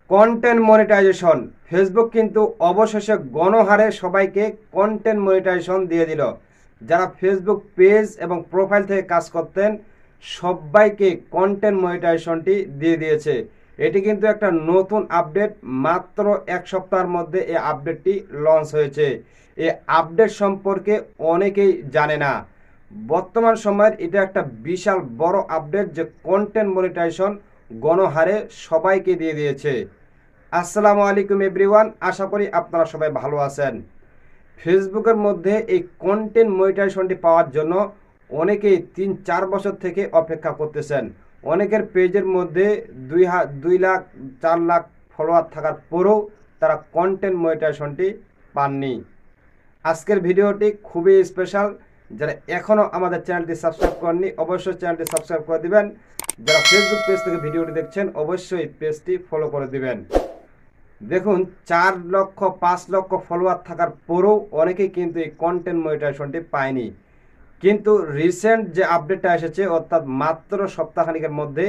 Content monetization. Facebook কিন্তু অবশেষে গণহারে সবাইকে কন্টেন্ট মনিটাইজেশন দিয়ে দিল। যারা ফেসবুক পেজ এবং প্রোফাইল থেকে কাজ করতেন সবাইকে কন্টেন্ট মনিটাইজেশনটি দিয়ে দিয়েছে। এটি কিন্তু একটা নতুন আপডেট, মাত্র এক সপ্তাহের মধ্যে এই আপডেটটি লঞ্চ হয়েছে। এই আপডেট সম্পর্কে অনেকেই জানে না। বর্তমান সময়ের এটা একটা বিশাল বড় আপডেট যে কন্টেন্ট মনিটাইজেশন গণহারে সবাইকে দিয়ে দিয়েছে। আসসালামু আলাইকুম এভরিওয়ান, আশা করি আপনারা সবাই ভালো আছেন। ফেসবুকের মধ্যে এই কন্টেন্ট মনিটাইজেশনটি পাওয়ার জন্য অনেকেই ৩-৪ বছর থেকে অপেক্ষা করতেছেন। অনেকের পেজের মধ্যে 2 লাখ 4 লাখ ফলোয়ার থাকার পরেও তারা কন্টেন্ট মনিটাইজেশনটি পাননি। আজকের ভিডিওটি খুবই স্পেশাল। যারা এখনও আমাদের চ্যানেলটি সাবস্ক্রাইব করেননি অবশ্যই চ্যানেলটি সাবস্ক্রাইব করে দিবেন। যারা ফেসবুক পেজ থেকে ভিডিওটি দেখছেন অবশ্যই পেজটি ফলো করে দিবেন। দেখুন, 4 লক্ষ 5 লক্ষ ফলোয়ার থাকার পরেও অনেকেই কিন্তু এই কন্টেন্ট মনিটাইজেশনটি পায়নি। কিন্তু রিসেন্ট যে আপডেটটা এসেছে অর্থাৎ মাত্র সপ্তাহখানিকের মধ্যে,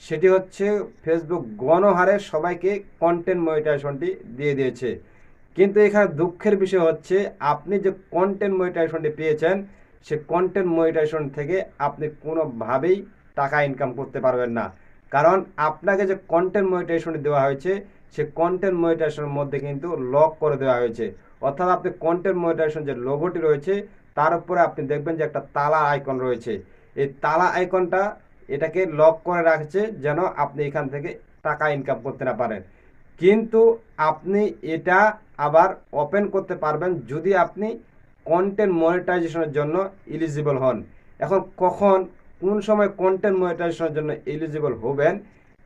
সেটি হচ্ছে ফেসবুক গণহারে সবাইকে কন্টেন্ট মনিটাইজেশনটি দিয়ে দিয়েছে। কিন্তু এখানে দুঃখের বিষয় হচ্ছে আপনি যে কন্টেন্ট মনিটাইজেশনটি পেয়েছেন সে কন্টেন্ট মনিটাইজেশন থেকে আপনি কোনোভাবেই টাকা ইনকাম করতে পারবেন না। কারণ আপনাকে যে কন্টেন্ট মনিটাইজেশনটি দেওয়া হয়েছে সে কন্টেন্ট মনিটাইজেশনের মধ্যে কিন্তু লক করে দেওয়া হয়েছে। অর্থাৎ আপনি কন্টেন্ট মনিটাইজেশন যে লোগোটি রয়েছে তার উপরে আপনি দেখবেন যে একটা তালা আইকন রয়েছে। এই তালা আইকনটা এটাকে লক করে রাখছে যেন আপনি এখান থেকে টাকা ইনকাম করতে না পারেন। কিন্তু আপনি এটা আবার ওপেন করতে পারবেন যদি আপনি কন্টেন্ট মনিটাইজেশনের জন্য এলিজিবল হন। এখন কোন সময় কন্টেন্ট মনিটাইজেশনের জন্য এলিজিবল হবেন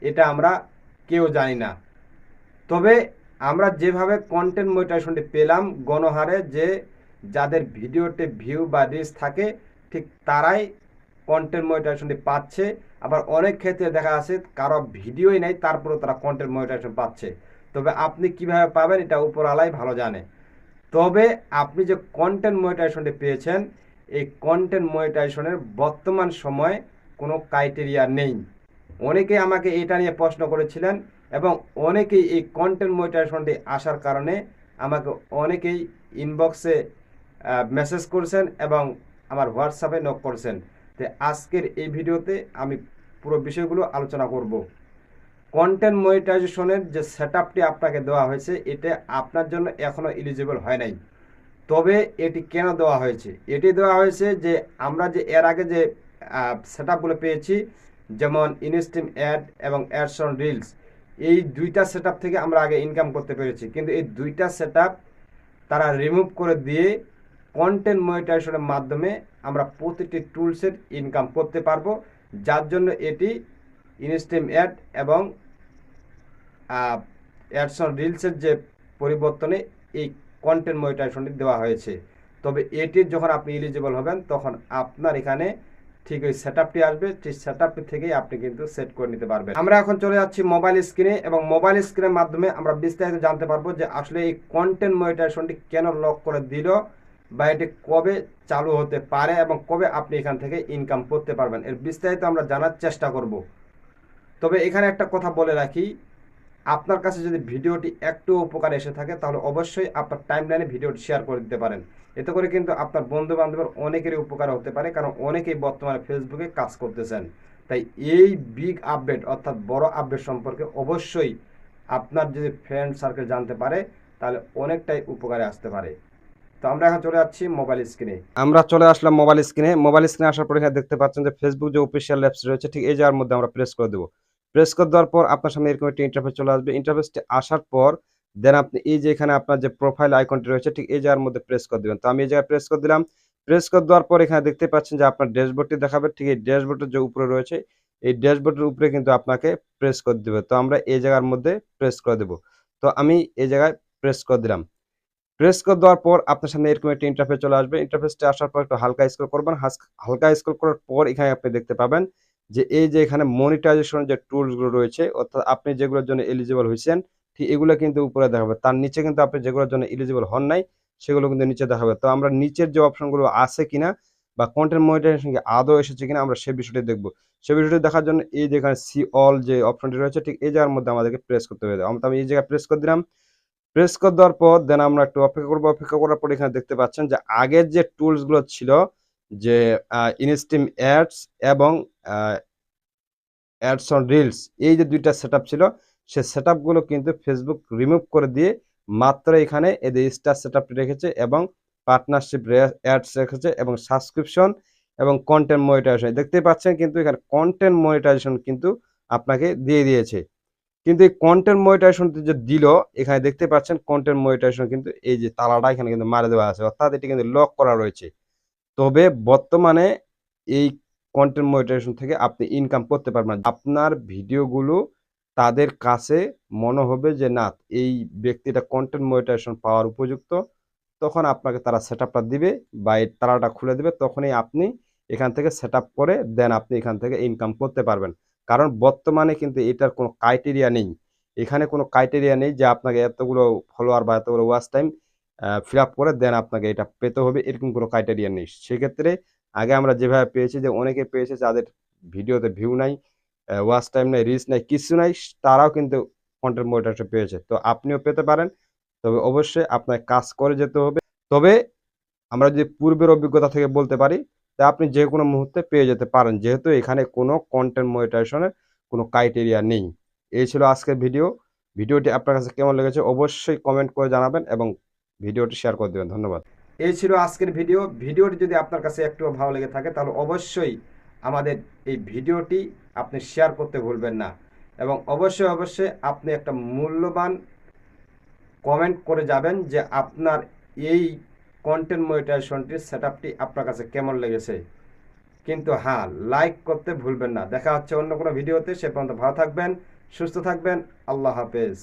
এটা আমরা কেউ জানি না। তবে আমরা যেভাবে কন্টেন্ট মনিটাইজেশনটি পেলাম গণহারে, যে যাদের ভিডিওতে ভিউ বা রিচ থাকে ঠিক তারাই কন্টেন্ট মনিটাইজেশনটি পাচ্ছে। আবার অনেক ক্ষেত্রে দেখা আছে কারো ভিডিওই নাই তারপরেও তারা কন্টেন্ট মনিটাইজেশন পাচ্ছে। তবে আপনি কিভাবে পাবেন এটা উপরওয়ালাই ভালো জানে। তবে আপনি যে কন্টেন্ট মনিটাইজেশনটি পেয়েছেন এই কন্টেন্ট মনিটাইজেশনের বর্তমান সময়ে কোনো ক্রাইটেরিয়া নেই। অনেকেই আমাকে এটা নিয়ে প্রশ্ন করেছিলেন এবং অনেকেই এই কন্টেন্ট মনিটাইজেশনটি আসার কারণে আমাকে অনেকেই ইনবক্সে মেসেজ করছেন এবং আমার হোয়াটসঅ্যাপে নক করছেন। তো আজকের এই ভিডিওতে আমি পুরো বিষয়গুলো আলোচনা করব। কন্টেন্ট মনিটাইজেশনের যে সেটআপটি আপনাকে দেওয়া হয়েছে এটা আপনার জন্য এখনও এলিজিবল হয় নাই। তবে এটি কেন দেওয়া হয়েছে? এটি দেওয়া হয়েছে যে আমরা যে এর আগে যে সেটআপগুলো পেয়েছি, যেমন ইনস্ট্রিম অ্যাড এবং অ্যাডস অন রিলস, এই দুইটা সেটআপ থেকে আমরা আগে ইনকাম করতে পেরেছি। কিন্তু এই দুইটা সেটআপ তারা রিমুভ করে দিয়ে কন্টেন্ট মনিটাইজেশনের মাধ্যমে আমরা প্রতিটি টুলসের ইনকাম করতে পারবো, যার জন্য এটি ইনস্ট্রিম অ্যাড এবং অ্যাডস অন রিলসের যে পরিবর্তনে এই কন্টেন্ট মনিটাইজেশনটি দেওয়া হয়েছে। তবে এটির যখন আপনি এলিজিবল হবেন তখন আপনার এখানে ঠিক ওই সেটআপটি আসবে, সেই সেটআপটি থেকেই আপনি কিন্তু সেট করে নিতে পারবেন। আমরা এখন চলে যাচ্ছি মোবাইল স্ক্রিনে এবং মোবাইল স্ক্রিনের মাধ্যমে আমরা বিস্তারিত জানতে পারবো যে আসলে এই কন্টেন্ট মনিটাইজেশনটি কেন লক করে দিল বা এটি কবে চালু হতে পারে এবং কবে আপনি এখান থেকে ইনকাম করতে পারবেন, এর বিস্তারিত আমরা জানার চেষ্টা করব। তবে এখানে একটা কথা বলে রাখি, আপনার কাছে যদি ভিডিওটি একটু উপকার এসে থাকে তাহলে অবশ্যই আপনার টাইমলাইনে ভিডিওটি শেয়ার করে দিতে পারেন। এতে করে কিন্তু আপনার বন্ধু বান্ধবের অনেকেরই উপকার হতে পারে, কারণ অনেকেই বর্তমানে ফেসবুকে কাজ করতেছেন। তাই এই বিগ আপডেট অর্থাৎ বড় আপডেট সম্পর্কে অবশ্যই আপনার যদি ফ্রেন্ড সার্কেল জানতে পারে তাহলে অনেকটাই উপকারে আসতে পারে। তো আমরা এখন চলে যাচ্ছি মোবাইল স্ক্রিনে। আমরা চলে আসলাম মোবাইল স্ক্রিনে। মোবাইল স্ক্রিনে আসার পরে এখানে দেখতে পাচ্ছেন যে ফেসবুক যে অফিসিয়াল অ্যাপস রয়েছে ঠিক এই জায়গার মধ্যে আমরা প্রেস করে দেবো। প্রেস করে দেওয়ার পর আপনার সামনে এরকম একটা ইন্টারফেস চলে আসবে। ইন্টারফেসটি আসার পর দেন আপনি এই যে এখানে আপনার যে প্রোফাইল আইকনটি রয়েছে ঠিক এই জায়গার মধ্যে প্রেস করে দেবেন। তো আমি এই জায়গায় প্রেস করে দিলাম। প্রেস করে দেওয়ার পর এখানে দেখতে পাচ্ছেন যে আপনার ড্যাশবোর্ডটি দেখাবে। ঠিক এই ড্যাশবোর্ডের যে উপরে রয়েছে এই ড্যাশবোর্ডের উপরে কিন্তু আপনাকে প্রেস করে দেবে। তো আমরা এই জায়গার মধ্যে প্রেস করে দেবো। তো আমি এই জায়গায় প্রেস করে দিলাম। প্রেস করে দেওয়ার পর আপনার সামনে এরকম একটা ইন্টারফেস চলে আসবে। ইন্টারফেসটা আসার পর একটু হালকা স্ক্রল করবেন। হালকা স্ক্রল করার পর এখানে আপনি দেখতে পাবেন যে এই যে এখানে মনিটাইজেশন যে টুলসগুলো রয়েছে অর্থাৎ আপনি যেগুলোর জন্য এলিজিবল হয়েছেন ঠিক এগুলো কিন্তু উপরে দেখাবে। তার নিচে কিন্তু আপনি যেগুলোর জন্য এলিজিবল হন নাই সেগুলো কিন্তু নিচে দেখাবে। তো আমরা নিচের যে অপশনগুলো আছে কিনা বা কন্টেন্ট মনিটাইজেশন কি আদৌ এসেছে কিনা আমরা সেই বিষয়টি দেখব। সেই বিষয়টি দেখার জন্য এই যেখানে সি অল যে অপশনটি রয়েছে ঠিক এই জায়গার মধ্যে আমাদেরকে প্রেস করতে হবে। আমি এই জায়গায় প্রেস করে দিলাম। প্রেস করে দেওয়ার পর দেন আমরা একটু অপেক্ষা করব। অপেক্ষা করার পর এখানে দেখতে পাচ্ছেন যে আগের যে টুলসগুলো ছিল যে ইনস্ট্রিম অ্যাডস এবং অ্যাডস অন রিলস, এই যে দুইটা সেটআপ ছিল সেই সেটআপগুলো কিন্তু ফেসবুক রিমুভ করে দিয়ে মাত্র এখানে এদের স্টার সেটআপটি রেখেছে এবং পার্টনারশিপ অ্যাডস রেখেছে এবং সাবস্ক্রিপশন এবং কন্টেন্ট মনিটাইজেশন দেখতে পাচ্ছেন। কিন্তু এখানে কন্টেন্ট মনিটাইজেশন কিন্তু আপনাকে দিয়ে দিয়েছে। কিন্তু এই কন্টেন্ট মনিটাইজেশন যে দিল এখানে দেখতে পাচ্ছেন কন্টেন্ট মনিটাইজেশন কিন্তু এই যে তালাটা এখানে কিন্তু মারে দেওয়া আছে, অর্থাৎ এটি কিন্তু লক করা রয়েছে। তবে বর্তমানে এই কন্টেন্ট মনিটাইজেশন থেকে আপনি ইনকাম করতে পারবেন না। আপনার ভিডিওগুলো তাদের কাছে মনে হবে যে না এই ব্যক্তিটা কন্টেন্ট মনিটাইজেশন পাওয়ার উপযুক্ত, তখন আপনাকে তারা সেটআপটা দিবে বা এই তালাটা খুলে দিবে, তখনই আপনি এখান থেকে সেটআপ করে দেন আপনি এখান থেকে ইনকাম করতে পারবেন। কারণ বর্তমানে কিন্তু এটার কোনো ক্রাইটেরিয়া নেই। এখানে কোনো ক্রাইটেরিয়া নেই যে আপনাকে এতগুলো ফলোয়ার বা এতগুলো ওয়াচ টাইম ফিল আপ করে দেন আপনাকে এটা পেতে হবে, এরকম কোনো ক্রাইটেরিয়া নেই। সেক্ষেত্রে আগে আমরা যেভাবে পেয়েছি যে অনেকে পেয়েছে যাদের ভিডিওতে ভিউ নাই, ওয়াচ টাইম নাই, রিচ নাই, কিছু নাই, তারাও কিন্তু কন্টেন্ট মনিটাইজেশন পেয়েছে। তো আপনিও পেতে পারেন, তবে অবশ্যই আপনার কাজ করে যেতে হবে। তবে আমরা যদি পূর্বের অভিজ্ঞতা থেকে বলতে পারি তা আপনি যে কোনো মুহূর্তে পেয়ে যেতে পারেন, যেহেতু এখানে কোনো কন্টেন্ট মনিটাইজেশনের কোনো ক্রাইটেরিয়া নেই। এই ছিল আজকের ভিডিও। ভিডিওটি আপনার কাছে কেমন লেগেছে অবশ্যই কমেন্ট করে জানাবেন এবং ভিডিওটি শেয়ার করে দেবেন। ধন্যবাদ। এই ছিল আজকের ভিডিও। ভিডিওটি যদি আপনার কাছে একটুও ভালো লেগে থাকে তাহলে অবশ্যই আমাদের এই ভিডিওটি আপনি শেয়ার করতে ভুলবেন না এবং অবশ্যই আপনি একটা মূল্যবান কমেন্ট করে যাবেন যে আপনার এই কন্টেন্ট মনিটাইজেশনটির সেটআপটি আপনার কাছে কেমন লেগেছে। কিন্তু হ্যাঁ, লাইক করতে ভুলবেন না। দেখা হচ্ছে অন্য কোনো ভিডিওতে। সে পর্যন্ত ভালো থাকবেন, সুস্থ থাকবেন। আল্লাহ হাফেজ।